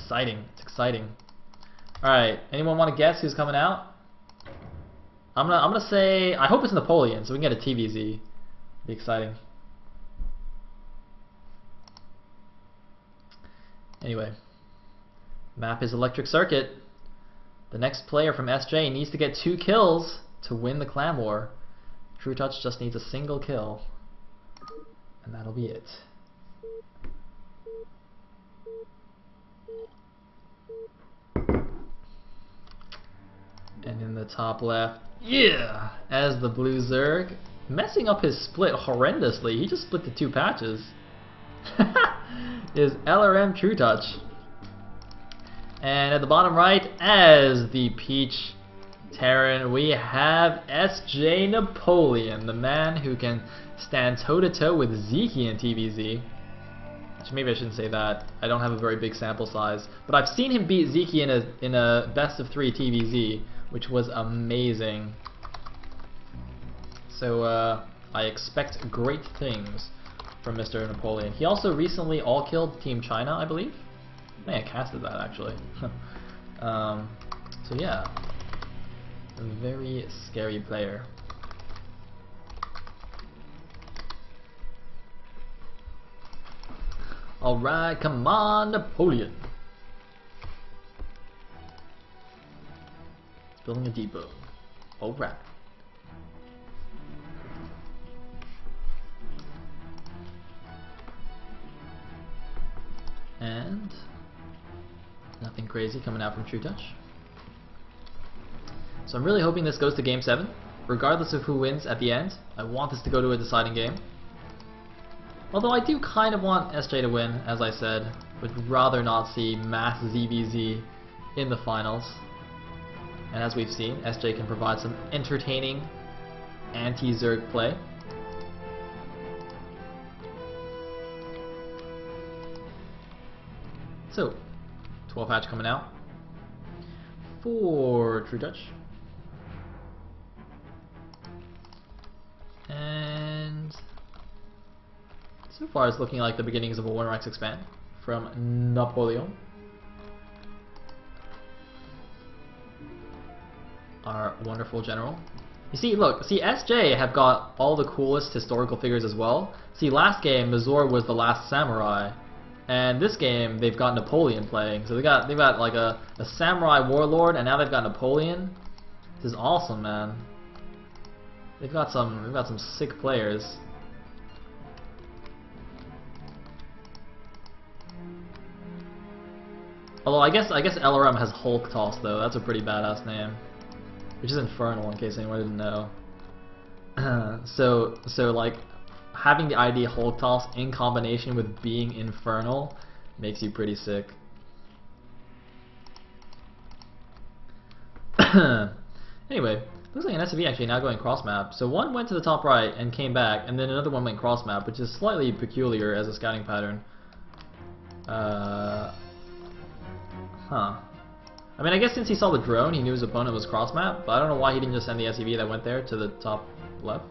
exciting. It's exciting. Alright, anyone want to guess who's coming out? I'm gonna say, I hope it's Napoleon, so we can get a TVZ. Be exciting. Anyway, map is Electric Circuit. The next player from SJ needs to get 2 kills to win the clan war. True Touch just needs a single kill, and that'll be it. And in the top left, yeah, as the blue Zerg, messing up his split horrendously. He just split the 2 patches. Is LRM True Touch. And at the bottom right, as the Peach Terran, we have SJ Napoleon, the man who can stand toe-to-toe with Zeki in TVZ. Actually, maybe I shouldn't say that. I don't have a very big sample size. But I've seen him beat Zeki in a best of 3 TVZ, which was amazing. So I expect great things from Mr. Napoleon. He also recently all-killed Team China, I believe. I think I casted that, actually. So yeah, a very scary player. Alright, come on, Napoleon. Building a depot. Alright. And nothing crazy coming out from True Touch. So I'm really hoping this goes to Game 7. Regardless of who wins at the end, I want this to go to a deciding game. Although I do kind of want SJ to win, as I said. Would rather not see mass ZBZ in the finals. And as we've seen, SJ can provide some entertaining anti-Zerg play. So, 12 hatch coming out for True Touch. And so far it's looking like the beginnings of a 1-Rex expand from Napoleon. Our wonderful general. You see, look, SJ have got all the coolest historical figures as well. See, last game, Mazor was the last samurai. And this game, they've got Napoleon playing. So they've got like a samurai warlord, and now they've got Napoleon. This is awesome, man. They've got some sick players. Although I guess LRM has Hulk Toss though. That's a pretty badass name, which is Infernal in case anyone didn't know. so like, having the ID Hulk Toss in combination with being Infernal makes you pretty sick. Anyway, looks like an SCV actually now going cross map. So one went to the top right and came back, and then another one went cross map, which is slightly peculiar as a scouting pattern. I mean, I guess since he saw the drone, he knew his opponent was cross map, but I don't know why he didn't just send the SCV that went there to the top left.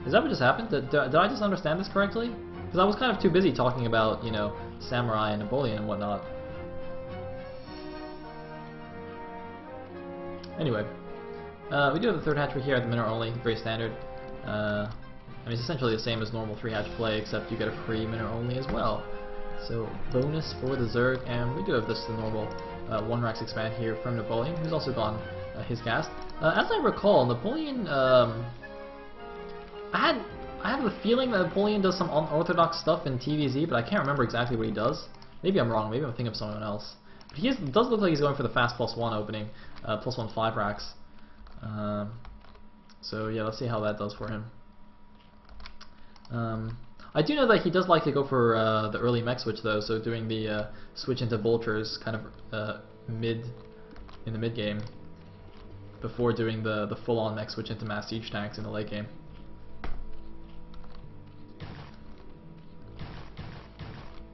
Is that what just happened? Did I just understand this correctly? Because I was kind of too busy talking about, you know, Samurai and Napoleon and whatnot. Anyway, we do have the third hatchery here at the minute only, very standard. I mean, it's essentially the same as normal 3-hatch play, except you get a free minute only as well. So, bonus for the Zerg, and we do have this the normal 1-Rex expand here from Napoleon, who's also gone his cast. As I recall, Napoleon, I have a feeling that Napoleon does some unorthodox stuff in TVZ, but I can't remember exactly what he does. Maybe I'm wrong, maybe I'm thinking of someone else. But he does look like he's going for the fast +1 opening, +1 5-racks. So yeah, let's see how that does for him. I do know that he does like to go for the early mech switch though, so doing the switch into vultures kind of in the mid game before doing the full-on mech switch into mass siege tanks in the late game.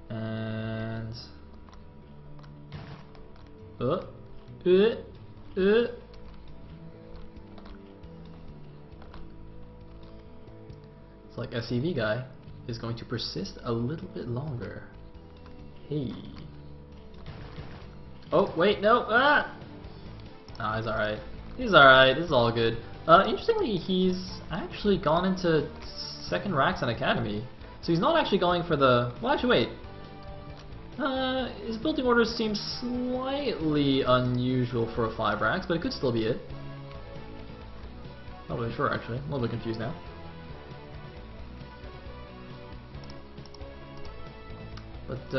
And it's like SCV guy is going to persist a little bit longer. Hey. Oh, wait, no! Ah! Nah, he's alright. He's alright, this is all good. Interestingly, he's actually gone into second racks on Academy. So he's not actually going for the... Well, actually, wait. His building orders seem slightly unusual for a 5 racks, but it could still be it. Not really sure, actually. I'm a little bit confused now. But,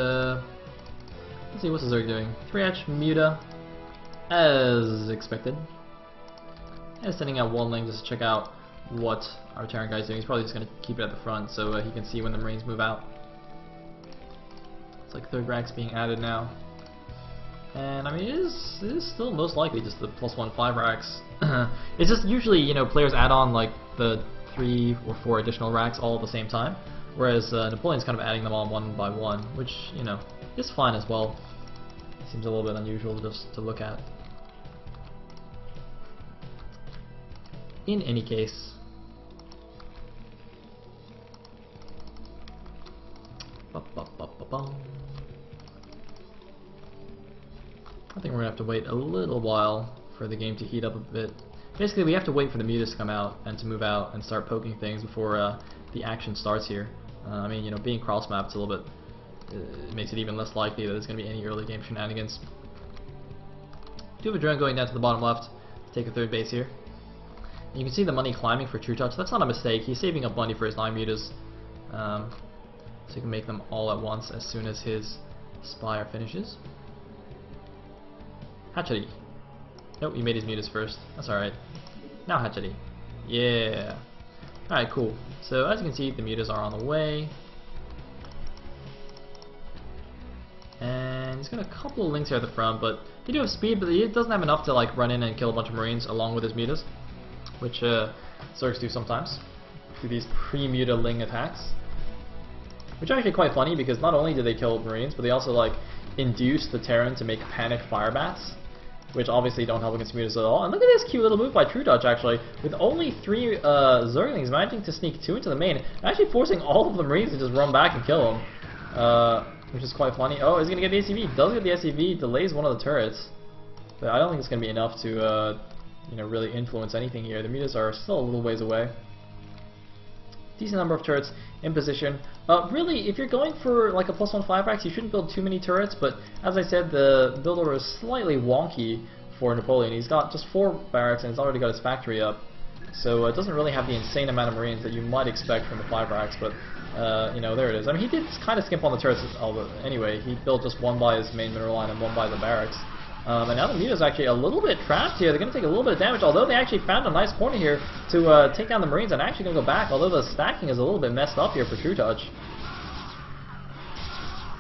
let's see, what's the Zerg doing? 3H Muta, as expected. And sending out one link just to check out what our Terran guy's doing. He's probably just going to keep it at the front so he can see when the Marines move out. It's like 3rd racks being added now. And I mean, it is still most likely just the +1 5 racks. It's just usually, you know, players add on like the 3 or 4 additional racks all at the same time. Whereas Napoleon's kind of adding them on one by one, which, you know, is fine as well. Seems a little bit unusual just to look at. In any case, I think we're gonna have to wait a little while for the game to heat up a bit. Basically, we have to wait for the mutas to come out and to move out and start poking things before the action starts here. I mean, you know, being cross-mapped, it's a little bit, it makes it even less likely that there's going to be any early game shenanigans. Do have a drone going down to the bottom left to take a 3rd base here. And you can see the money climbing for True Touch. That's not a mistake. He's saving up money for his 9 mutas, so he can make them all at once as soon as his Spire finishes. Hatchery. Nope, he made his mutas first. That's alright. Now Hatchery. Yeah. Alright, cool. So as you can see, the mutas are on the way. And he's got a couple of links here at the front, but he do have speed, but he doesn't have enough to like run in and kill a bunch of Marines along with his mutas, which Zergs do sometimes through these pre-muta ling attacks. Which are actually quite funny because not only do they kill Marines, but they also like induce the Terran to make panic fire bats, which obviously don't help against mutas at all. And look at this cute little move by True Touch, actually, with only 3 Zerglings managing to sneak 2 into the main, and actually forcing all of the Marines to just run back and kill him, which is quite funny. Oh, is he gonna get the SCV? Does get the SCV, delays one of the turrets, but I don't think it's gonna be enough to, you know, really influence anything here. The mutas are still a little ways away. Decent number of turrets in position. Really, if you're going for like a +1 5 racks, you shouldn't build too many turrets, but as I said, the build order is slightly wonky for Napoleon. He's got just 4 barracks and he's already got his factory up, so it doesn't really have the insane amount of Marines that you might expect from the 5 racks, but you know, there it is. I mean, he did kind of skimp on the turrets, although anyway, he built just 1 by his main mineral line and 1 by the barracks. And now the muta's actually a little bit trapped here. They're going to take a little bit of damage, although they actually found a nice corner here to take down the Marines and actually going to go back, although the stacking is a little bit messed up here for True Touch.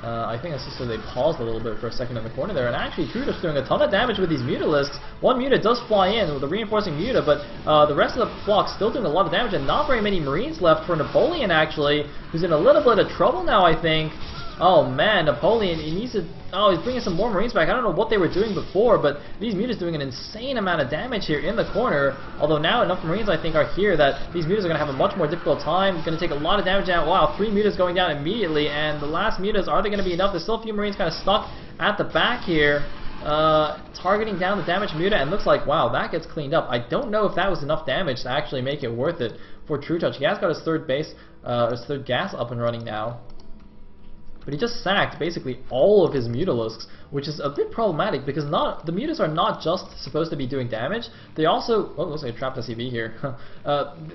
I think that's just so they paused a little bit for a second in the corner there, and actually True Touch doing a ton of damage with these Mutalisks. 1 Muta does fly in with a reinforcing Muta, but the rest of the flock still doing a lot of damage, and not very many Marines left for Napoleon, actually, who's in a little bit of trouble now, I think. Oh man, Napoleon, he needs to... Oh, he's bringing some more Marines back. I don't know what they were doing before, but these mutas doing an insane amount of damage here in the corner. Although now enough Marines, I think, are here that these mutas are going to have a much more difficult time. Going to take a lot of damage down. Wow, 3 mutas going down immediately, and the last mutas, are they going to be enough? There's still a few Marines kind of stuck at the back here, targeting down the damaged muta, and looks like, wow, that gets cleaned up. I don't know if that was enough damage to actually make it worth it for True Touch. He has got his 3rd base, his 3rd gas up and running now. But he just sacked basically all of his Mutalisks, which is a bit problematic because the mutas are not just supposed to be doing damage. They also... Oh, looks like a trapped SCV here.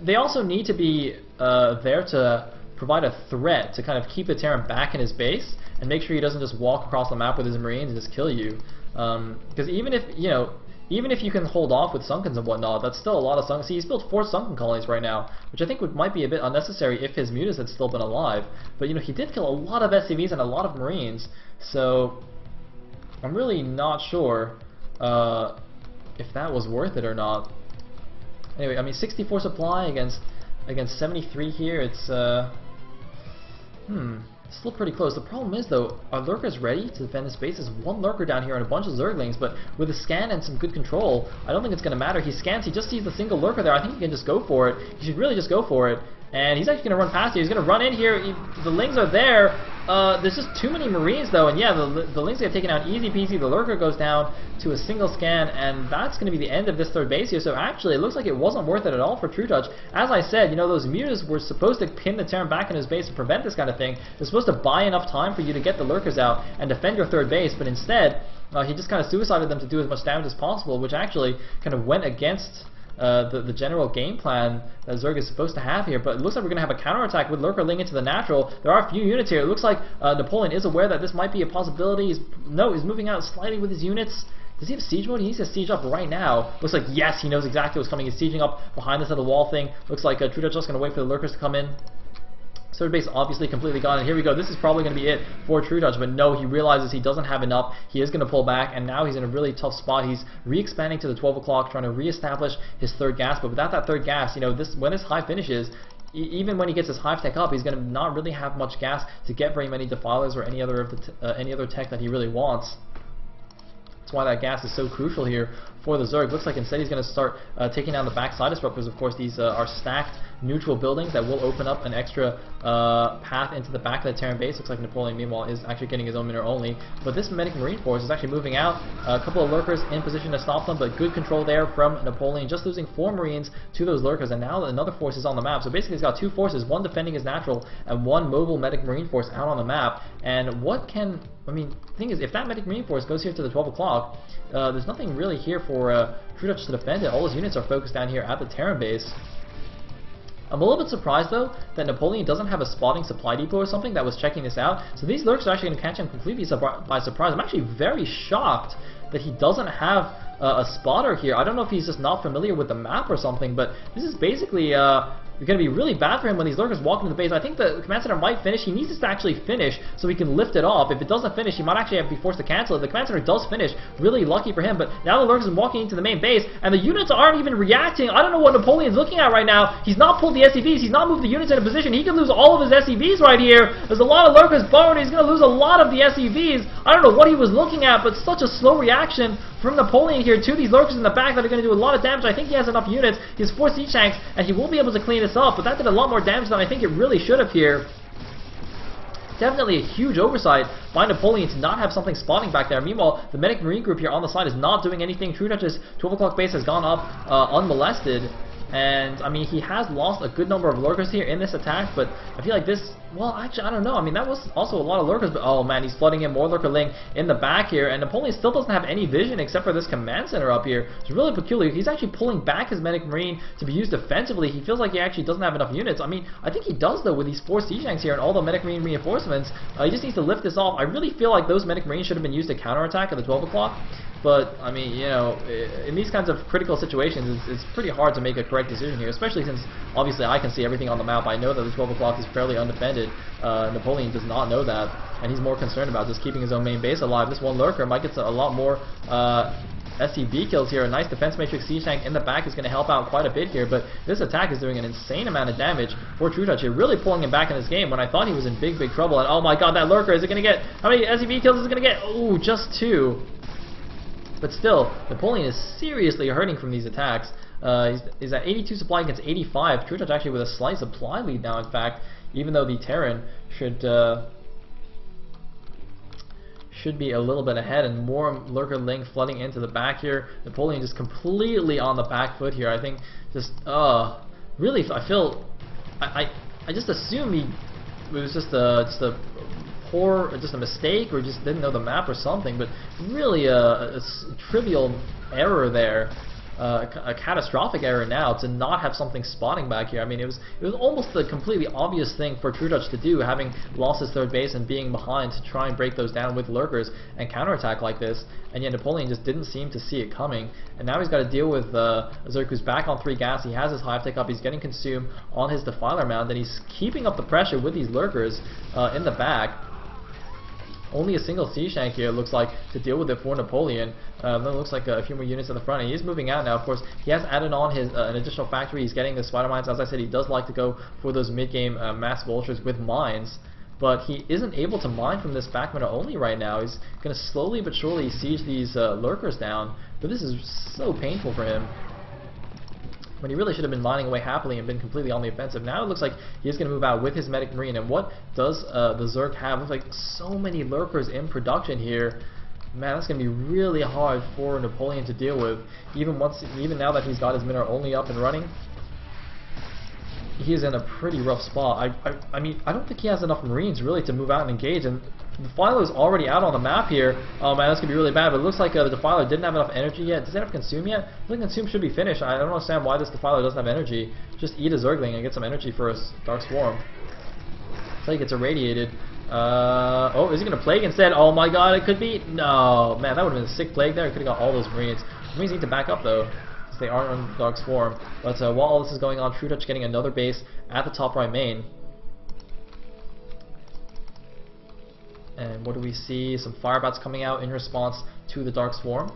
They also need to be there to provide a threat to kind of keep the Terran back in his base and make sure he doesn't just walk across the map with his Marines and just kill you. Because even if, you know, even if you can hold off with Sunkens and whatnot, that's still a lot of Sunkens. See, he's built 4 Sunken colonies right now, which I think might be a bit unnecessary if his mutas had still been alive. But, you know, he did kill a lot of SCVs and a lot of Marines, so I'm really not sure if that was worth it or not. Anyway, I mean, 64 supply against 73 here, it's still pretty close. The problem is, though, are lurkers ready to defend this base? There's 1 lurker down here and a bunch of Zerglings, but with a scan and some good control, I don't think it's going to matter. He scans, he just sees the single lurker there. I think he can just go for it. He should really just go for it. And he's actually going to run past you. He's going to run in here. The Lings are there. There's just too many Marines though, and yeah, the Lynx get taken out easy peasy. The Lurker goes down to a single scan, and that's going to be the end of this third base here. So actually, it looks like it wasn't worth it at all for True Touch. As I said, you know, those mutas were supposed to pin the Terran back in his base to prevent this kind of thing. They're supposed to buy enough time for you to get the Lurkers out and defend your third base, but instead, he just kind of suicided them to do as much damage as possible, which actually kind of went against the general game plan that Zerg is supposed to have here. But it looks like we're going to have a counterattack with Lurker Ling into the natural. There are a few units here. It looks like Napoleon is aware that this might be a possibility. He's moving out slightly with his units. Does he have siege mode? He needs to siege up right now. Looks like, yes, he knows exactly what's coming. He's sieging up behind this little wall thing. Looks like True Touch just going to wait for the Lurkers to come in. Third base obviously completely gone, and here we go. This is probably going to be it for True Touch, but no, he realizes he doesn't have enough. He is going to pull back, and now he's in a really tough spot. He's re-expanding to the 12 o'clock, trying to re-establish his third gas, but without that third gas, you know, when this hive finishes, even when he gets his hive tech up, he's going to not really have much gas to get very many defilers or any other tech that he really wants. That's why that gas is so crucial here for the Zerg. Looks like instead he's going to start taking down the backside disruptors. Of course, these are stacked neutral buildings that will open up an extra path into the back of the Terran base. Looks like Napoleon, meanwhile, is actually getting his own minute only. But this Medic Marine force is actually moving out. A couple of Lurkers in position to stop them, but good control there from Napoleon, just losing 4 Marines to those Lurkers, and now another force is on the map. So basically he's got 2 forces, one defending his natural and 1 mobile Medic Marine force out on the map. And what can... I mean, the thing is, if that Medic Marine force goes here to the 12 o'clock, there's nothing really here for True Touch to defend it. All his units are focused down here at the Terran base. I'm a little bit surprised, though, that Napoleon doesn't have a spotting supply depot or something that was checking this out. So these lurks are actually going to catch him completely by surprise. I'm actually very shocked that he doesn't have a spotter here. I don't know if he's just not familiar with the map or something, but this is basically going to be really bad for him when these lurkers walk into the base. I think the command center might finish. He needs this to actually finish so he can lift it off. If it doesn't finish, he might actually have to be forced to cancel it. The command center does finish. Really lucky for him, but now the lurkers are walking into the main base, and the units aren't even reacting. I don't know what Napoleon's looking at right now. He's not pulled the SCVs. He's not moved the units into position. He could lose all of his SCVs right here. There's a lot of lurkers burned. He's going to lose a lot of the SCVs. I don't know what he was looking at, but such a slow reaction from Napoleon here to these lurkers in the back that are going to do a lot of damage. I think he has enough units. He has 4 siege tanks, and he will be able to clean this up, but that did a lot more damage than I think it really should have here. Definitely a huge oversight by Napoleon to not have something spotting back there. Meanwhile, the Medic Marine group here on the side is not doing anything. True Touch's 12 o'clock base has gone up unmolested. And, I mean, he has lost a good number of lurkers here in this attack, but I feel like this, well, actually, I don't know. I mean, that was also a lot of lurkers, but, oh, man, he's flooding in more Lurker Ling in the back here, and Napoleon still doesn't have any vision except for this command center up here. It's really peculiar. He's actually pulling back his Medic Marine to be used defensively. He feels like he actually doesn't have enough units. I mean, I think he does, though, with these 4 siege tanks here and all the Medic Marine reinforcements. He just needs to lift this off. I really feel like those Medic Marines should have been used to counterattack at the 12 o'clock. But, I mean, you know, in these kinds of critical situations, it's pretty hard to make a correct decision here, especially since, obviously, I can see everything on the map. I know that the 12 o'clock is fairly undefended. Napoleon does not know that, and he's more concerned about just keeping his own main base alive. This one lurker might get a lot more SCV kills here. A nice defense matrix siege tank in the back is going to help out quite a bit here, but this attack is doing an insane amount of damage for True Touch here, really pulling him back in this game when I thought he was in big trouble. And oh my god, that lurker, is it going to get, how many SCV kills is it going to get? Oh, just 2. But still, Napoleon is seriously hurting from these attacks. He's at 82 supply against 85. True Touch actually with a slight supply lead now, in fact, even though the Terran should be a little bit ahead, and more Lurker Ling flooding into the back here. Napoleon just completely on the back foot here. I think just, really, I feel, I just assume it was just a mistake, or just didn't know the map or something, but really a trivial error there, a catastrophic error now to not have something spotting back here. I mean, it was almost the completely obvious thing for True Touch to do, having lost his third base and being behind, to try and break those down with lurkers and counterattack like this, and yet Napoleon just didn't seem to see it coming. And now he's got to deal with Zerg, who's back on 3 gas. He has his hive tech up, he's getting consumed on his defiler mound, and he's keeping up the pressure with these lurkers in the back. Only a single siege tank here, looks like, to deal with it for Napoleon. Then it looks like a few more units in the front, and he is moving out now. Of course, he has added on his an additional factory. He's getting the spider mines. As I said, he does like to go for those mid-game massive ultras with mines, but he isn't able to mine from this back window only right now. He's going to slowly but surely siege these lurkers down, but this is so painful for him. when he really should have been mining away happily and been completely on the offensive. Now it looks like he's going to move out with his Medic Marine. And what does the Zerg have? Looks like so many lurkers in production here. Man, that's going to be really hard for Napoleon to deal with. Even now that he's got his Mineral only up and running, he is in a pretty rough spot. I mean, I don't think he has enough Marines really to move out and engage, and the Defiler is already out on the map here. Oh man, that's going to be really bad, but it looks like the Defiler didn't have enough energy yet. Does it have Consume yet? I think Consume should be finished. I don't understand why this Defiler doesn't have energy. Just eat a Zergling and get some energy for a Dark Swarm. It's like it's irradiated. Oh, is he going to Plague instead? Oh my god, it could be. No, man, that would have been a sick Plague there. He could have got all those Marines. Marines need to back up though, because they aren't on Dark Swarm. But while all this is going on, True Touch getting another base at the top right main. And what do we see? Some Firebats coming out in response to the Dark Swarm.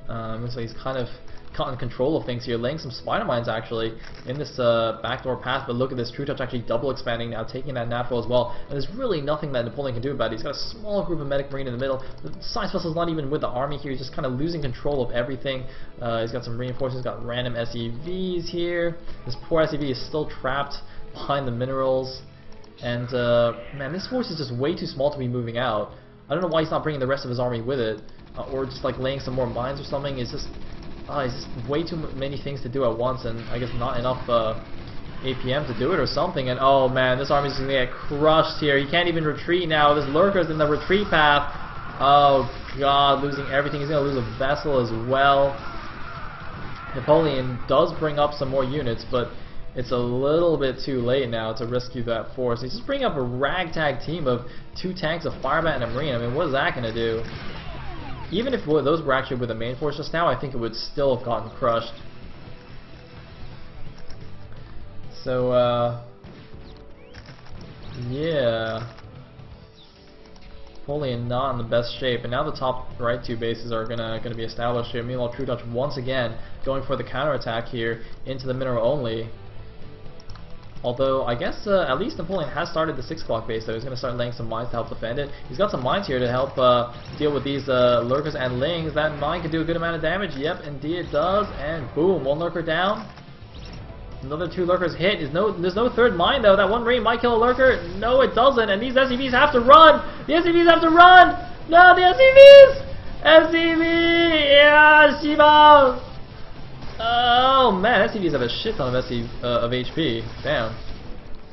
Looks like he's kind of gotten control of things here, laying some Spider Mines actually in this backdoor path. But look at this, True Touch actually double expanding now, taking that natural as well. And there's really nothing that Napoleon can do about it. He's got a small group of Medic Marine in the middle. The Science Vessel's not even with the army here. He's just kind of losing control of everything. He's got some reinforcements, got random SEVs here. This poor SEV is still trapped behind the minerals. And man, this force is just way too small to be moving out. I don't know why he's not bringing the rest of his army with it, or just like laying some more mines or something. It's just way too many things to do at once, and I guess not enough APM to do it or something. And oh man, this army's gonna get crushed here. He can't even retreat now. This lurker's in the retreat path. Oh god, losing everything. He's gonna lose a vessel as well. Napoleon does bring up some more units, but it's a little bit too late now to rescue that force. He's just bringing up a ragtag team of 2 tanks, a Firebat, and a Marine. I mean, what is that going to do? Even if those were actually with the main force just now, I think it would still have gotten crushed. So, yeah. Napoleon not in the best shape, and now the top right 2 bases are gonna be established here. Meanwhile, True Touch once again going for the counterattack here into the Mineral only. Although, I guess at least Napoleon has started the 6 o'clock base, though. He's going to start laying some mines to help defend it. He's got some mines here to help deal with these lurkers and lings. That mine can do a good amount of damage. Yep, indeed it does. And boom, 1 lurker down. Another 2 lurkers hit. There's no third mine, though. That 1 Marine might kill a lurker. No, it doesn't. And these SCVs have to run. The SCVs have to run. No, the SCVs. SCV. Yeah, Shiba. Oh man, SCVs have a shit ton of of HP. Damn.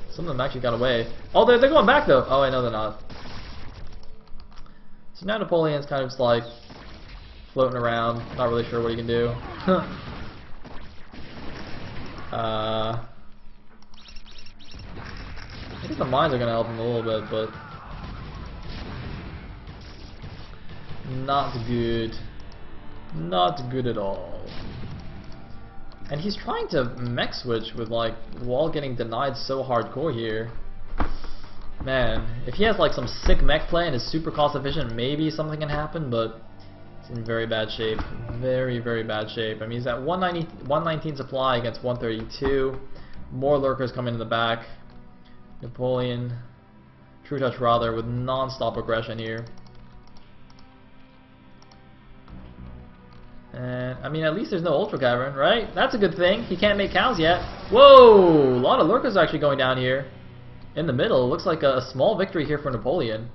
Some of them actually got away. Oh, they're going back though. Oh, I know they're not. So now Napoleon's kind of just like floating around, not really sure what he can do. I think the mines are gonna help him a little bit, but not good. Not good at all. And he's trying to mech switch with like wall getting denied so hardcore here. Man, if he has like some sick mech play and is super cost efficient, maybe something can happen, but it's in very bad shape. Very, very bad shape. I mean, he's at 119 supply against 132. More lurkers coming in the back. Napoleon, True Touch rather, with non-stop aggression here. And, I mean, at least there's no Ultra Cavern, right? That's a good thing. He can't make cows yet. Whoa! A lot of lurkers actually going down here. In the middle. Looks like a small victory here for Napoleon.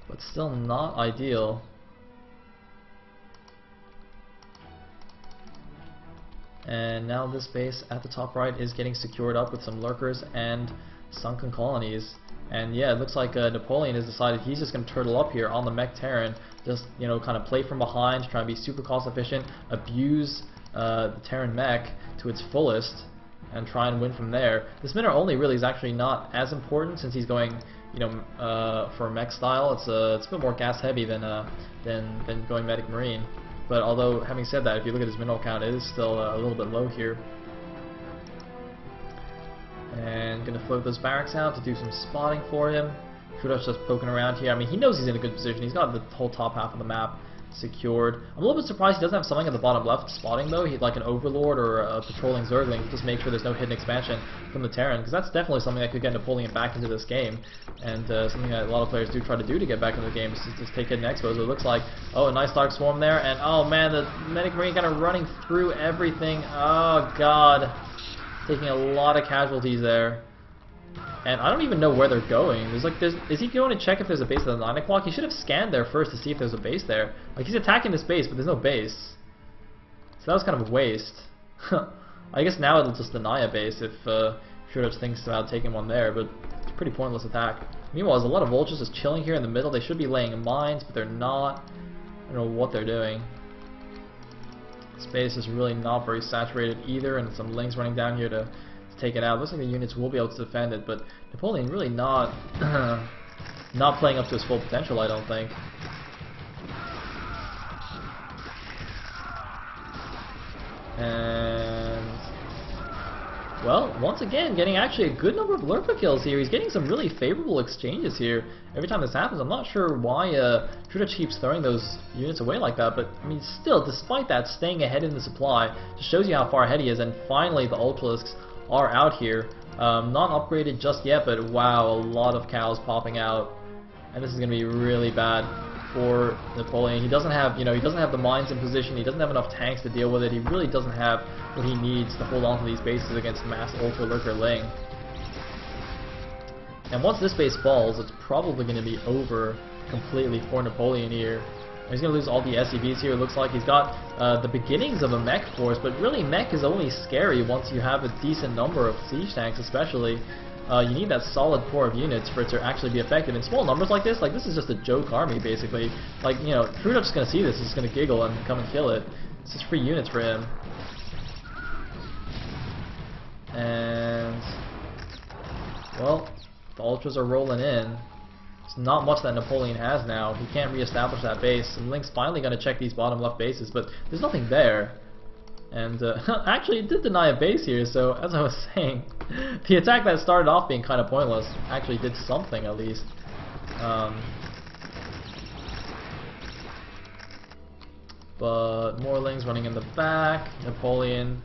But still not ideal. And now this base at the top right is getting secured up with some lurkers and sunken colonies. And yeah, it looks like Napoleon has decided he's just going to turtle up here on the mech Terran, just, you know, kind of play from behind, try and be super cost efficient, abuse the Terran mech to its fullest, and try and win from there. This Mineral only really is actually not as important since he's going, you know, for mech style. It's a bit more gas heavy than going Medic Marine. But although, having said that, if you look at his mineral count, it is still a little bit low here. And gonna float those barracks out to do some spotting for him. Kudos just poking around here. I mean, he knows he's in a good position. He's got the whole top half of the map secured. I'm a little bit surprised he doesn't have something at the bottom left spotting though. He'd like an Overlord or a patrolling Zergling, just make sure there's no hidden expansion from the Terran, because that's definitely something that could get Napoleon back into this game, and something that a lot of players do try to do to get back into the game is to just take hidden expos. It looks like, oh, a nice Dark Swarm there, and oh man, the Medic Marine kind of running through everything. Oh god, taking a lot of casualties there. And I don't even know where they're going. Is he going to check if there's a base at the 9 o'clock? He should have scanned there first to see if there's a base there. Like, he's attacking this base, but there's no base. So that was kind of a waste. I guess now it'll just deny a base if Shurich thinks about taking one there, but it's a pretty pointless attack. Meanwhile, there's a lot of vultures just chilling here in the middle. They should be laying mines, but they're not. I don't know what they're doing. Space is really not very saturated either, and some links running down here to take it out. Looks like the units will be able to defend it, but Napoleon really not not playing up to his full potential, I don't think. And well, once again, getting actually a good number of lurker kills here. He's getting some really favorable exchanges here. Every time this happens, I'm not sure why Trudich keeps throwing those units away like that, but I mean, still, despite that, staying ahead in the supply just shows you how far ahead he is. And finally, the Ultralisks are out here. Not upgraded just yet, but wow, a lot of cows popping out, and this is going to be really bad for Napoleon. He doesn't have, he doesn't have the mines in position. He doesn't have enough tanks to deal with it. He really doesn't have what he needs to hold on to these bases against mass Ultra Lurker Ling. And once this base falls, it's probably going to be over completely for Napoleon here. He's going to lose all the SCVs here. It looks like he's got the beginnings of a mech force, but really mech is only scary once you have a decent number of siege tanks, especially. You need that solid core of units for it to actually be effective. In small numbers like this is just a joke army, basically. Like, Trudeau's just going to see this, he's going to giggle and come and kill it. It's just free units for him. And well, the Ultras are rolling in. There's not much that Napoleon has now. He can't reestablish that base. And Link's finally going to check these bottom left bases, but there's nothing there. And actually, it did deny a base here, so as I was saying, the attack that started off being kind of pointless actually did something at least. But more Lings running in the back. Napoleon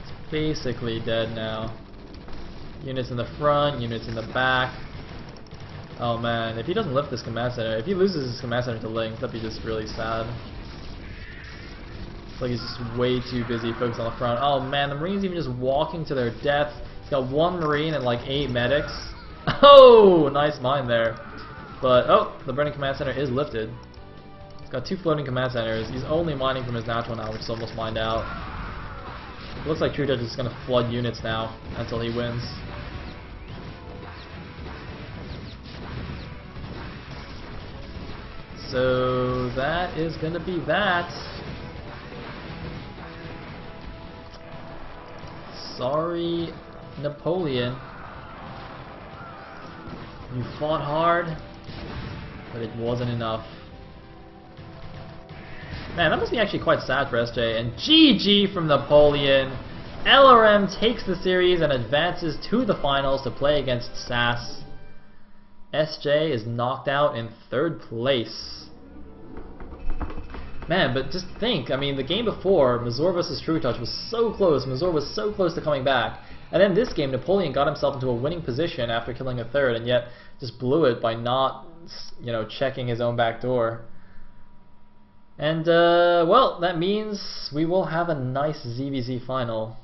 is basically dead now. Units in the front, units in the back. Oh man, if he doesn't lift this command center, if he loses his command center to Link, that'd be just really sad. It's like he's just way too busy focused on the front. Oh man, the Marines even just walking to their death. He's got 1 Marine and like 8 medics. Oh, nice mine there. But, oh, the burning command center is lifted. He's got 2 floating command centers. He's only mining from his natural now, which is almost mined out. It looks like True Judge is going to flood units now until he wins. So that is going to be that. Sorry, Napoleon. You fought hard, but it wasn't enough. Man, that must be actually quite sad for SJ. And GG from Napoleon. LRM takes the series and advances to the finals to play against SAS. SJ is knocked out in 3rd place. Man, but just think, I mean, the game before, Mazur vs. True Touch was so close. Mazur was so close to coming back. And then this game, Napoleon got himself into a winning position after killing a 3rd, and yet just blew it by not, checking his own back door. And, well, that means we will have a nice ZVZ final.